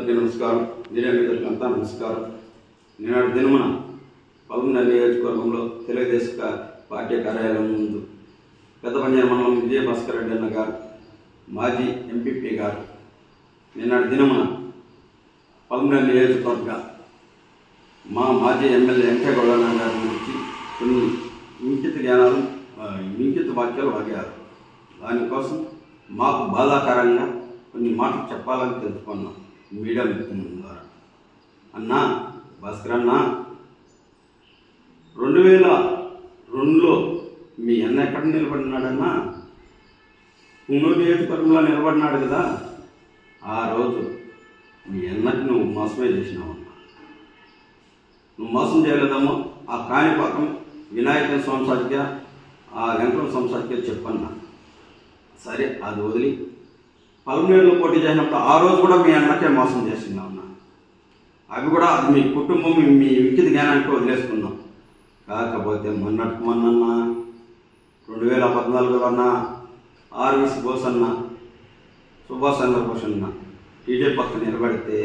అందరికీ నమస్కారం. మీడియా మిత్రులకంతా నమస్కారం. నిన్నటి దినమున పల్మనేరు నియోజకవర్గంలో తెలుగుదేశం పార్టీ కార్యాలయం ముందు పెద్దపంజాల మండలం విజయభాస్కర్ రెడ్డి అన్న గారు, మాజీ ఎంపీపీ గారు నిన్నటి దినమున పల్మనేరు నియోజకవర్గ మా మాజీ ఎమ్మెల్యే వెంకటగౌడ గారి గురించి కొన్ని ఇంకిత వాక్యాలు వాగారు. దానికోసం మాకు బాధాకరంగా కొన్ని మాటలు చెప్పాలని తెలుసుకున్నాం మీడియా మిత్రుల ద్వారా. అన్నా భాస్కర్ అన్న, 2002లో మీ అన్న ఎక్కడ నిలబడినాడన్నా? పుంగూరు నియోజకవర్గంలో నిలబడినాడు కదా. ఆ రోజు మీ అన్నకి నువ్వు మోసమే చేసినావన్నా. నువ్వు మోసం చేయలేదమ్మో. ఆ కాణిపాకం వినాయక సంస్థకి ఆ వెంకట సంస్థకి చెప్పన్నా. సరే, అది వదిలి పల్మనేరులో పోటీ చేసినప్పుడు ఆ రోజు కూడా మీ అన్నకే మోసం చేసిందా అన్న. అవి కూడా అది మీ కుటుంబం మీ వికిత జ్ఞానానికి వదిలేసుకున్నాం. కాకపోతే మొన్న 2014లో అన్న ఆర్వీసీ బోస్ అన్న, సుభాష్ చంద్రబోస్ అన్న టీడీ పక్క నిలబడితే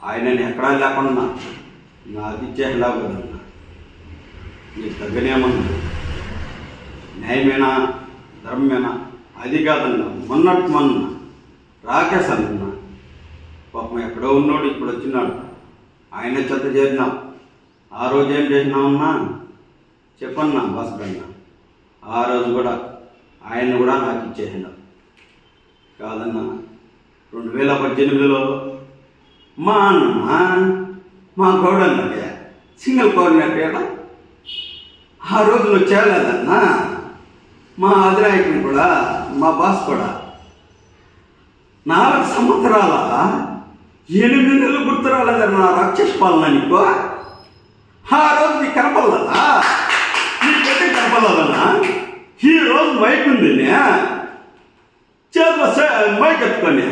ఆయనని ఎక్కడా లేకుండా నాకు ఇచ్చేలా కదన్నా. నీకు తగ్గనేమన్నా? న్యాయమేనా, ధర్మమేనా? అది కాదన్నా. మొన్న రాకేష్ అన్న పాపం ఎక్కడో ఉన్నాడు, ఇప్పుడు వచ్చినాడు. ఆయన చెత్త చేరినాం. ఆ రోజు ఏం చేసినామన్నా చెప్పన్నా భాస్కర్ అన్న. ఆ రోజు కూడా ఆయన కూడా నాకు ఇచ్చేసినాం కాదన్నా. 2018లో మా అన్న మా గౌడన్నకే సింగిల్ కోరినట్టు ఆ రోజు నువ్వు చేయలేదన్నా. మా అధినాయకుని కూడా, మా బాస్ కూడా 4 సంవత్సరాల 8 నెలలు గుర్తు రాలేదన్న నా రాక్షస పాలన నీకు. ఆ రోజు నీకు కనపడలేదా? నీ పెట్టి కనపడలేదన్నా. ఈ రోజు మైక్ ఉంది, చేతిలో మైక్ ఎత్తుకొని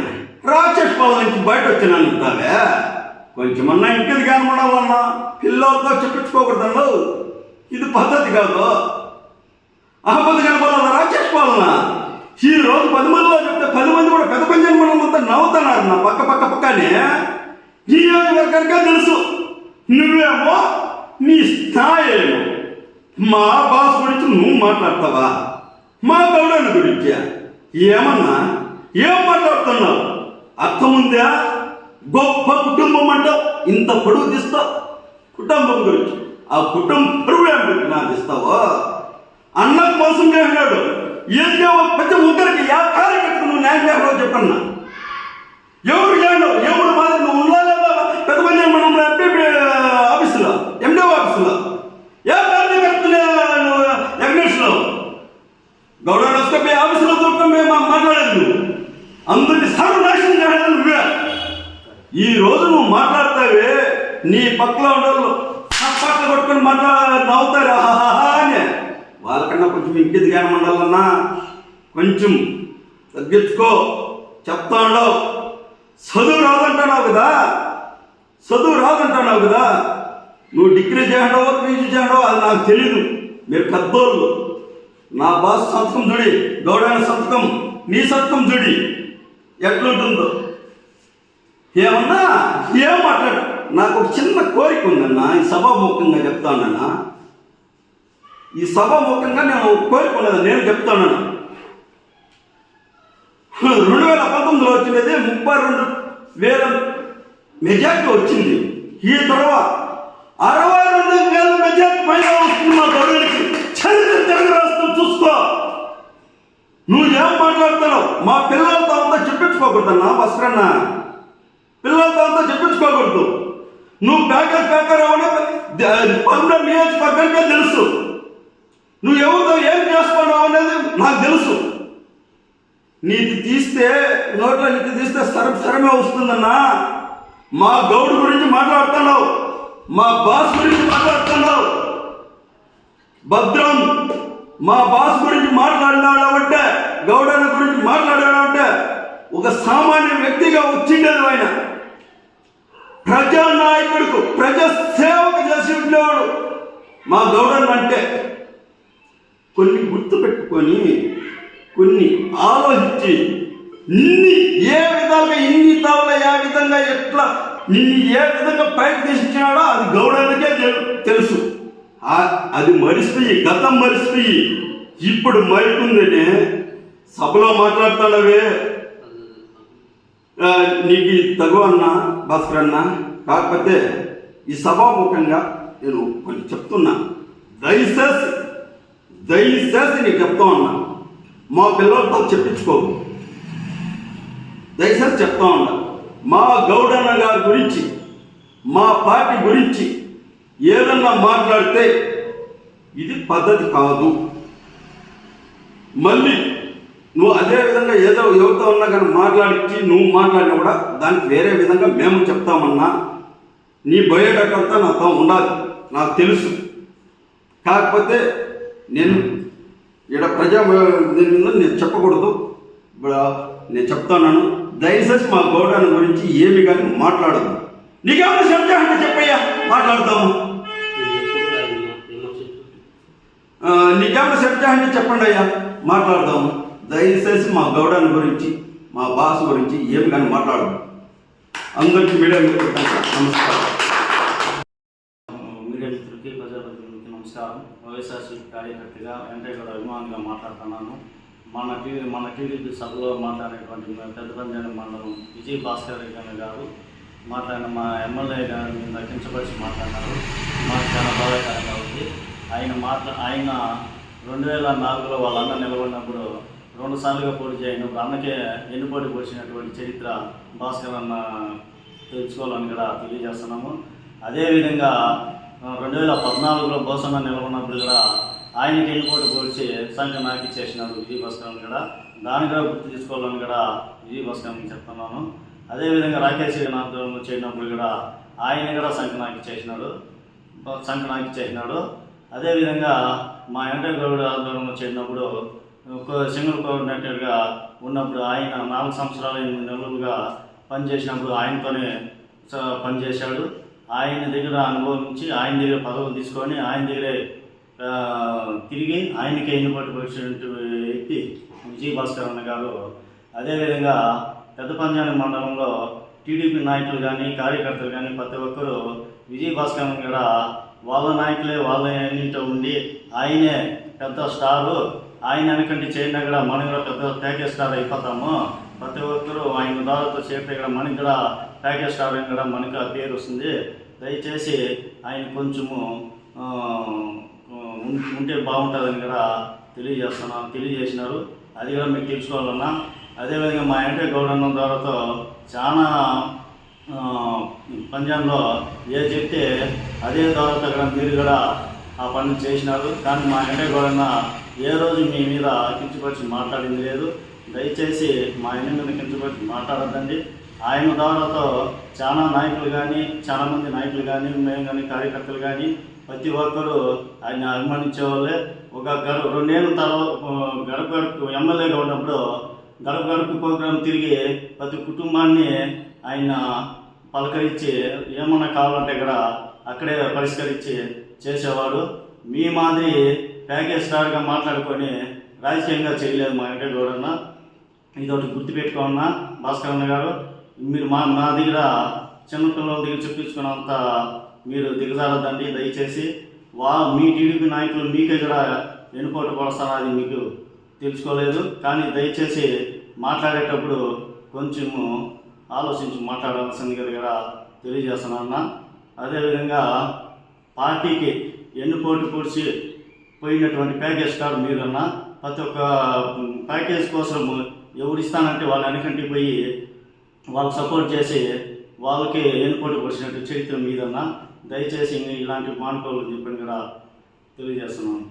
రాక్షస పాలన నుంచి బయట వచ్చినాను ఉంటావే. కొంచెమన్నా ఇంకేది కనపడాలన్నా. పిల్లలతో చెప్పించుకోకూడదు, ఇది పద్ధతి కాదు. అహ్మద్ కనపడాల రాక్షస పాలన. ఈ రోజు 10 మందిలో చెప్తే 10 మంది కూడా పెద్ద పంజాల మండలం అంతా నవ్వుతున్నారు నా పక్కనే. నియోజకవర్గానికే తెలుసు. నువ్వేమో నీ స్థాయి ఏమో మా బాస్ గురించి నువ్వు మాట్లాడతావా? మా గౌడన్న గురించి ఏమన్నా ఏం మాట్లాడుతున్నావు? అర్థముందా? గొప్ప కుటుంబం అంటావు, ఇంత పొడుగు తీస్తావు కుటుంబం గురించి. ఆ కుటుంబం పొరుగు ఏం పెట్టి నాకు ఇస్తావో? అన్నకు మోసం చేసినాడు. ఏదో ప్రతి ఒక్కరికి కార్యకర్తలు నువ్వు న్యాయం చేయాలో చెప్పన్నా. ఎవరు చేయడం ఎవరు మాత్రం నువ్వు ఉన్నా లేదా? పెద్ద మంది మనం ఎంపీ ఆఫీసులో, ఎండిఓ ఆఫీసులో ఏ కార్యకర్తలు ఎగ్నేషన్లో గౌరవ వస్తే ఆఫీసులో దొరకమే మాట్లాడేది నువ్వు. అందరినీ సర్వనాశనం చేయడం నువ్వే. ఈ రోజు నువ్వు మాట్లాడతావే, నీ పక్కలో ఉండవు పక్కన కొట్టుకొని నవ్వుతారు అని. వాళ్ళకన్నా కొంచెం ఇంకిత జ్ఞానం ఉండాలన్నా. కొంచెం తగ్గించుకో. చెప్తా ఉండవు. చదువు రాదంటున్నావు కదా. నువ్వు డిగ్రీ చేయడో పీజీ చేయడో అది నాకు తెలీదు. మీరు పెద్దోళ్ళు. నా బాస్ సంతకం చూడి, గౌడైన సంతకం, నీ సంతకం చూడి ఎట్లుంటుందో. ఏమన్నా ఏం మాట్లాడు. నాకు ఒక చిన్న కోరిక ఉందన్నా. ఈ సభాముఖంగా చెప్తానన్నా. ఈ సభాముఖంగా నేను కోరుకోలేదు, నేను చెప్తాను. 2019లో వచ్చినది 32,000 మెజార్టీ వచ్చింది. ఈ తర్వాత 62,000 మెజార్టీ పైన వస్తుంది మా గౌరవానికి. చరిత్ర తెలుగు రాష్ట్రం చూసుకో. నువ్వేం మాట్లాడుతున్నావు? మా పిల్లలతో అంతా చెప్పించుకోకూడదన్నా భాస్కరన్న. పిల్లలతో అంతా చెప్పించుకోకూడదు. నువ్వు పేకర్ అవడం పల్మనేరు నియోజకవర్గానికే తెలుసు. నువ్వు ఎవరితో ఏం చేసుకున్నావు అనేది నాకు తెలుసు. నీతి తీస్తే నోట్లో నీతి తీస్తే సరమే వస్తుందన్నా. మా గౌడు గురించి మాట్లాడుతున్నావు, మా బాస్ గురించి మాట్లాడుతున్నావు. భద్రం మా బాస్ గురించి మాట్లాడినాడంటే, గౌడన్న గురించి మాట్లాడాడంటే ఒక సామాన్య వ్యక్తిగా వచ్చిండేది. ఆయన ప్రజానాయకుడికి ప్రజా సేవకు చేసి ఉండేవాడు మా గౌడన్న అంటే. కొన్ని గుర్తుపెట్టుకొని, కొన్ని ఆలోచించి నిన్ను ఏ విధంగా ఇన్ని తావుల ఏ విధంగా ఎట్లా నిన్ను ఏ విధంగా పైకి తెచ్చినాడో అది గౌడనికే తెలుసు. అది మరిసిపోయి గతం మరిసిపోయి ఇప్పుడు మైకుందని సభలో మాట్లాడుతాడవే. నీకు తగు అన్నా భాస్కర్ అన్న, కాకపోతే ఈ సభాముఖంగా నేను కొన్ని చెప్తున్నా. దయచేసి నీకు చెప్తా ఉన్నా, మా పిల్లలతో చెప్పించుకోకు. దయచేసి చెప్తా ఉన్నా, మా గౌడన్న గారి గురించి మా పార్టీ గురించి ఏదన్నా మాట్లాడితే ఇది పద్ధతి కాదు. మళ్ళీ నువ్వు అదే విధంగా ఏదో ఎవరితో ఉన్నా కానీ మాట్లాడించి నువ్వు మాట్లాడినా కూడా దానికి వేరే విధంగా మేము చెప్తామన్నా. నీ బయోడేటా అంతా నాతో ఉండాలి, నాకు తెలుసు. కాకపోతే నేను దీని మీద నేను చెప్పకూడదు. నేను చెప్తాను, దయచేసి మా గౌడన్న గురించి ఏమి కానీ మాట్లాడదు. నీకేమైనా చెప్తా అంటే చెప్పయ్యా, మాట్లాడతాము. నీకేమైనా చెప్తా అంటే చెప్పండి అయ్యా, మాట్లాడదాము. దయచేసి మా గౌడన్న గురించి మా బాస్ గురించి ఏమి కానీ మాట్లాడదు. అందరికీ మీడియా నమస్కారం. మీడియా మిత్రులకి ప్రజాప్రతినిధులకి నమస్కారం. వైఎస్ఆర్సీపీ కార్యకర్తగా వెంకయ్య అభిమానిగా మాట్లాడుతున్నాను. మన టీడీపీ సభలో మాట్లాడినటువంటి పెద్ద పంజాని మండలం విజయ్ భాస్కర్ రెడ్డి గారు మాట్లాడిన మా ఎమ్మెల్యే గారి మీద కించపరిచి మాట్లాడినారు. మాకు చాలా బాధాకరంగా ఉంది. ఆయన 2004లో వాళ్ళ అన్న నిలబడినప్పుడు 2 సార్లుగా పోటీ చేయనప్పుడు అన్నకే ఎన్నుపోటీ పోసినటువంటి చరిత్ర భాస్కర్ అన్న తెలుసుకోవాలని కూడా తెలియజేస్తున్నాము. అదేవిధంగా 2014లో బోసన్న నిలబడినప్పుడు కూడా ఆయనకి ఎన్నుపోటీ పోల్చి సంఖ్య నాకు చేసినారు విజయ్ భాస్కర్ కూడా. దాన్ని కూడా గుర్తు తీసుకోవాలని కూడా విజయ్ భాస్కర్ చెప్తున్నాను. అదేవిధంగా రాకేష్ నాథ్ చేసినప్పుడు కూడా ఆయన కూడా సంఖ్య నాకు చేసినాడు. అదేవిధంగా మా వెంకయ్య గౌడ్ ఆధ్వర్యంలో చేరినప్పుడు సింగిల్ కోఆర్డినేటర్గా ఉన్నప్పుడు ఆయన 4 సంవత్సరాలు 8 నెలలుగా పనిచేసినప్పుడు ఆయనతోనే పనిచేశాడు. ఆయన దగ్గర అనుభవించి ఆయన దగ్గర పదవులు తీసుకొని ఆయన దగ్గరే తిరిగి ఆయనకే ఎన్నుబాటు పరిచినటువంటి వ్యక్తి విజయ్ భాస్కర్ అన్న గారు. అదేవిధంగా పెద్ద పంజాని మండలంలో టీడీపీ నాయకులు కానీ కార్యకర్తలు కానీ ప్రతి ఒక్కరూ విజయ్ భాస్కర్ అన్న కూడా వాళ్ళ నాయకులే వాళ్ళ ఎన్నింటో ఉండి ఆయనే పెద్ద స్టారు, ఆయన వెనకంటే చేరినా కూడా మనం కూడా పెద్ద ప్యాకేజ్ స్టార్ అయిపోతాము. ప్రతి ఒక్కరూ ఆయన దారితో చేరితే కూడా మనకి కూడా ప్యాకేజ్ స్టార్ అని కూడా మనకు ఆ పేరు వస్తుంది. దయచేసి ఆయన కొంచెము ఉంటే బాగుంటుందని కూడా తెలియజేసినారు. అది కూడా మీకు తెలుసుకోవాలన్నా. అదేవిధంగా మా వెంకయ్య గౌడన్న ద్వారాతో చాలా పంజాబ్లో చెప్తే అదే ద్వారాతో కూడా మీరు కూడా ఆ పనులు చేసినారు. కానీ మా వెంకయ్య గౌడన్న ఏ రోజు మీ మీద కించపరిచి మాట్లాడింది లేదు. దయచేసి మా ఆయన మీద కించపరిచి మాట్లాడద్దండి. ఆయన ద్వారాతో చాలామంది నాయకులు కానీ మేము కానీ కార్యకర్తలు కానీ ప్రతి ఒక్కరూ ఆయన అభిమానించే వాళ్ళే. ఒక 2 ఏళ్ళ తర్వాత గడప ఎమ్మెల్యేగా ఉన్నప్పుడు గడప ప్రోగ్రాం తిరిగి ప్రతి కుటుంబాన్ని ఆయన పలకరించి ఏమన్నా కావాలంటే కూడా అక్కడే పరిష్కరించి చేసేవాడు. మీ మాదిరి ప్యాకేజ్ స్టార్గా మాట్లాడుకొని రాజకీయంగా చేయలేదు మా వెంకయ్య గౌడన్న. ఇదొకటి గుర్తుపెట్టుకోన్నా భాస్కర్ అన్న గారు. మీరు మా దగ్గర చిన్నపిల్లల దగ్గర చెప్పించుకున్నంత మీరు దిగజారద్దండి దయచేసి. మీ టీడీపీ నాయకులు మీకే కూడా వెనుకోట పడస్తారని మీకు తెలుసుకోలేదు. కానీ దయచేసి మాట్లాడేటప్పుడు కొంచెము ఆలోచించి మాట్లాడాల్సిందిగా కూడా తెలియజేస్తున్నాను. అదేవిధంగా పార్టీకి ఎన్నుపోటు పొడిచి పోయినటువంటి ప్యాకేజ్ స్టార్ మీరన్నా ప్రతి ఒక్క ప్యాకేజ్ కోసం ఎవరు ఇస్తానంటే వాళ్ళ వెనకంటికి పోయి వాళ్ళకి సపోర్ట్ చేసి వాళ్ళకి ఎన్నుపోటు పొడిచినట్టు చరిత్ర మీదన్నా. దయచేసి ఇలాంటి మానుకోవాలని చెప్పని కూడా తెలియజేస్తున్నాను.